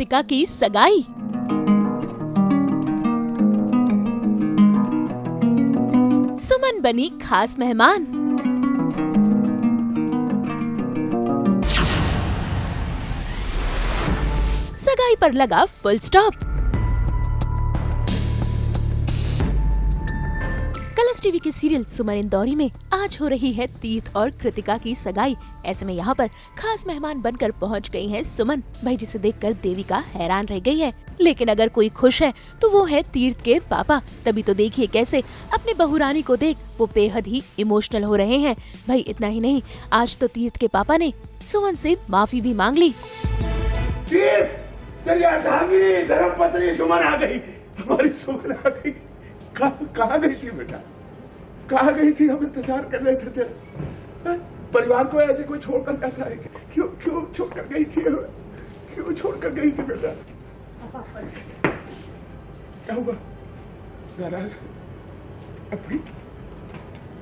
कृतिका की सगाई। सुमन बनी खास मेहमान। सगाई पर लगा फुल स्टॉप। कलर्स टीवी के सीरियल सुमन इंदौरी में आज हो रही है तीर्थ और कृतिका की सगाई। ऐसे में यहाँ पर खास मेहमान बनकर पहुँच गई हैं सुमन। भाई जिसे देखकर देविका हैरान रह गई है। लेकिन अगर कोई खुश है तो वो है तीर्थ के पापा। तभी तो देखिए कैसे अपने बहुरानी को देख वो बेहद ही इमोशनल हो रहे हैं। भाई इतना ही नहीं, आज तो तीर्थ के पापा ने सुमन से माफी भी मांग ली। तीर्थ, तेरी अर्धांगिनी धर्मपत्नी सुमन आ गई। हमारी सुमन आ गई। कहाँ गई थी बेटा? कहाँ गई थी? हम इंतजार कर रहे थे तेरा। परिवार को ऐसे कोई छोड़कर जाता है? क्यों छोड़कर गई थी? क्यों छोड़कर गई थी बेटा? क्या हुआ? नाराज? अभी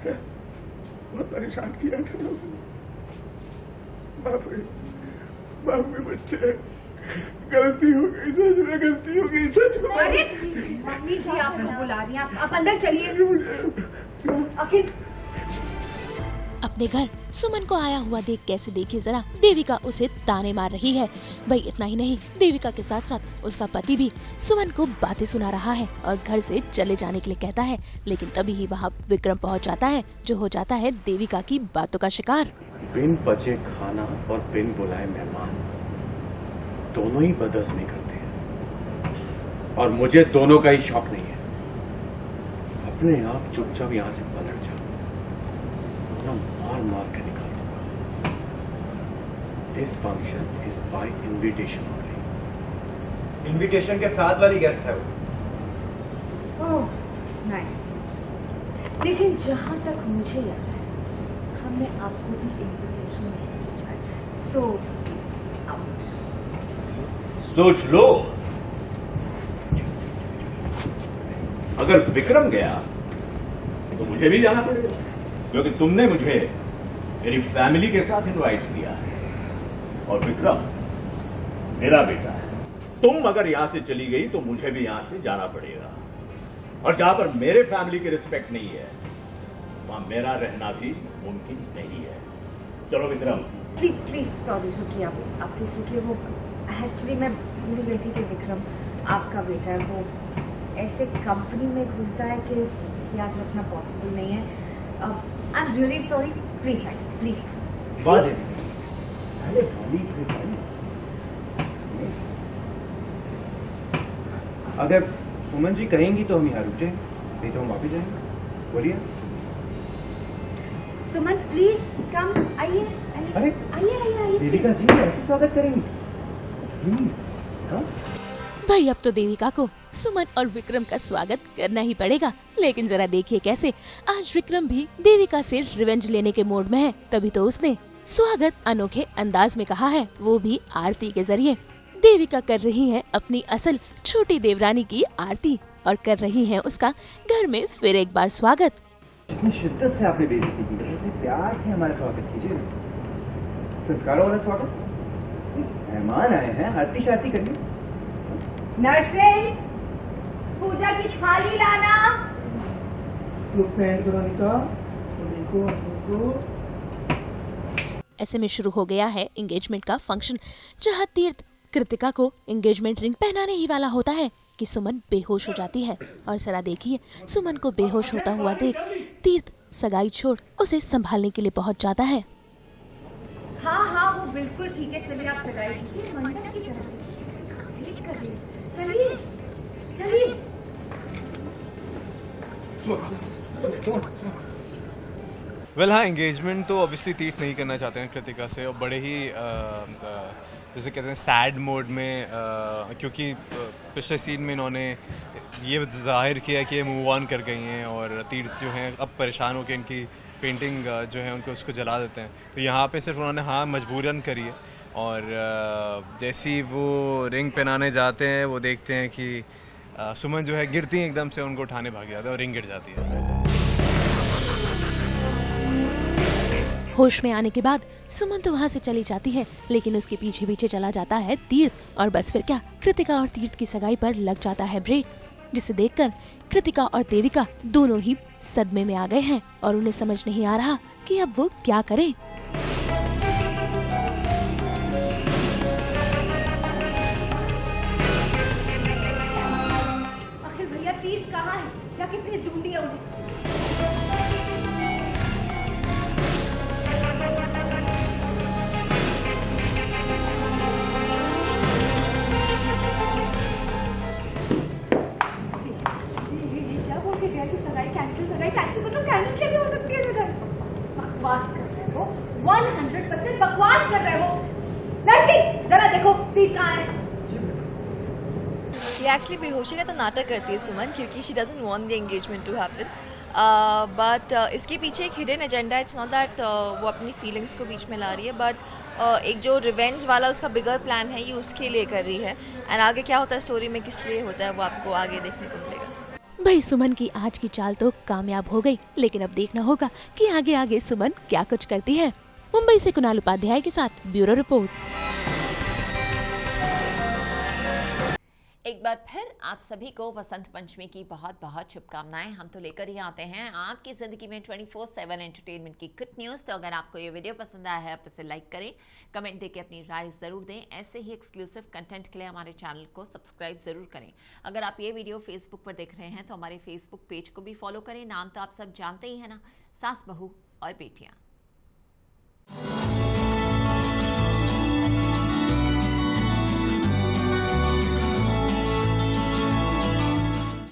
बहुत परेशान किया था लोगों ने। माफी बच्चे, गलती हो गई, सच में गलती हो गई, सच में। अरे मम्मी जी आपको बुला रही हैं, आप अंदर चलिए। आखिर अपने घर सुमन को आया हुआ देख कैसे देखिए जरा देविका उसे ताने मार रही है। भाई इतना ही नहीं, देविका के साथ साथ उसका पति भी सुमन को बातें सुना रहा है और घर से चले जाने के लिए कहता है। लेकिन तभी ही वहाँ विक्रम पहुँच जाता है जो हो जाता है देविका की बातों का शिकार। बिन पचे खाना और बिन बुलाए मेहमान दोनों ही बदहज़मी करते हैं और मुझे दोनों का ही शौक नहीं है। अपने आप चुपचाप यहां से पलट जाओ, मार के निकाल दूंगा। This function is by invitation only. Invitation के साथ वाली गेस्ट है वो। Oh nice. लेकिन जहाँ तक मुझे लगता है हमने आपको भी इनविटेशन नहीं भेजा है। So out. सोच लो, अगर विक्रम गया तो मुझे भी जाना पड़ेगा, क्योंकि तुमने मुझे मेरी फैमिली के साथ इनवाइट किया है और विक्रम मेरा बेटा है। तुम अगर यहां से चली गई तो मुझे भी यहां से जाना पड़ेगा और जहां पर मेरे फैमिली की रिस्पेक्ट नहीं है वहां मेरा रहना भी मुमकिन नहीं है। चलो विक्रम। प्लीज सॉरी, रुकिए आप प्लीज रुकिए। वो एक्चुअली मैं भूल गई थी कि विक्रम आपका बेटा है। वो ऐसे कंपनी में घूमता है कि याद रखना पॉसिबल नहीं है। I am really sorry. Please please. अगर सुमन जी कहेंगी तो हम यहाँ रुक जाएंगे, नहीं तो हम वापस जाएंगे। बोलिए। सुमन प्लीज कम। आइए अरे आइए। देविका जी ऐसे स्वागत करेंगी प्लीज। हाँ भाई अब तो देविका को सुमन और विक्रम का स्वागत करना ही पड़ेगा। लेकिन जरा देखिए कैसे आज विक्रम भी देविका से रिवेंज लेने के मूड में है। तभी तो उसने स्वागत अनोखे अंदाज में कहा है, वो भी आरती के जरिए। देविका कर रही है अपनी असल छोटी देवरानी की आरती और कर रही है उसका घर में फिर एक बार स्वागत। इतनी शिद्दत से आपने बेइज्जती की, इतने प्यार से हमारा स्वागत कीजिए। संस्कारों वाला स्वागत। मेहमान आए हैं, आरती शारती करिए। नर्सिंग, पूजा की थाली लाना। ऐसे में शुरू हो गया है एंगेजमेंट का फंक्शन, जहां तीर्थ कृतिका को एंगेजमेंट रिंग पहनाने ही वाला होता है कि सुमन बेहोश हो जाती है। और जरा देखिए सुमन को बेहोश होता हुआ देख तीर्थ सगाई छोड़ उसे संभालने के लिए पहुंच जाता है। हाँ वो बिल्कुल ठीक है। चलिए आप सगाई कीजिए। मंडप की तरफ वेट कर रही है। चलिए। वेल हाँ, एंगेजमेंट तो ऑब्वियसली तीर्थ नहीं करना चाहते हैं कृतिका से, और बड़े ही जैसे कहते हैं सैड मोड में, क्योंकि पिछले सीन में इन्होंने ये जाहिर किया कि ये मूव ऑन कर गई हैं और तीर्थ जो हैं अब परेशान होकर इनकी पेंटिंग जो है उनको उसको जला देते हैं। तो यहाँ पे सिर्फ उन्होंने हाँ मजबूरन करी है। और जैसी वो रिंग पहनाने जाते हैं वो देखते हैं कि सुमन जो है गिरती है, एकदम से उनको उठाने भाग जाता है और रिंग गिर जाती है। होश में आने के बाद सुमन तो वहाँ से चली जाती है, लेकिन उसके पीछे पीछे चला जाता है तीर्थ। और बस फिर क्या, कृतिका और तीर्थ की सगाई पर लग जाता है ब्रेक, जिसे देखकर कृतिका और देविका दोनों ही सदमे में आ गए हैं और उन्हें समझ नहीं आ रहा कि अब वो क्या करें। आखिर भैया तीर्थ कहाँ है? जाके प्लीज ढूंढिए उन्हें। क्या बोल के गया कि सगाई कैंसिल, मतलब कैंसिल कैसे हो सकती है सगाई? बकवास कर रहे हो, 100% बकवास कर रहे हो। लड़की जरा देखो तीर्थ कहाँ है? ये एक्चुअली बेहोशी का तो नाटक करती है सुमन, क्योंकि she doesn't want the engagement to happen, but इसके पीछे एक hidden agenda. It's not that वो अपनी फीलिंग्स को बीच में ला रही है, बट एक जो रिवेंज वाला उसका बिगर प्लान है ये उसके लिए कर रही है। एंड आगे क्या होता है स्टोरी में, किस लिए होता है, वो आपको आगे देखने को मिलेगा। भाई सुमन की आज की चाल तो कामयाब हो गई, लेकिन अब देखना होगा कि आगे आगे सुमन क्या कुछ करती है। मुंबई से कुणाल उपाध्याय के साथ ब्यूरो रिपोर्ट। एक बार फिर आप सभी को वसंत पंचमी की बहुत बहुत शुभकामनाएं। हम तो लेकर ही आते हैं आपकी ज़िंदगी में 24/7 एंटरटेनमेंट की गुड न्यूज़। तो अगर आपको ये वीडियो पसंद आया है आप इसे लाइक करें, कमेंट देके अपनी राय ज़रूर दें। ऐसे ही एक्सक्लूसिव कंटेंट के लिए हमारे चैनल को सब्सक्राइब ज़रूर करें। अगर आप ये वीडियो फेसबुक पर देख रहे हैं तो हमारे फेसबुक पेज को भी फॉलो करें। नाम तो आप सब जानते ही हैं ना, सास बहू और बेटियाँ।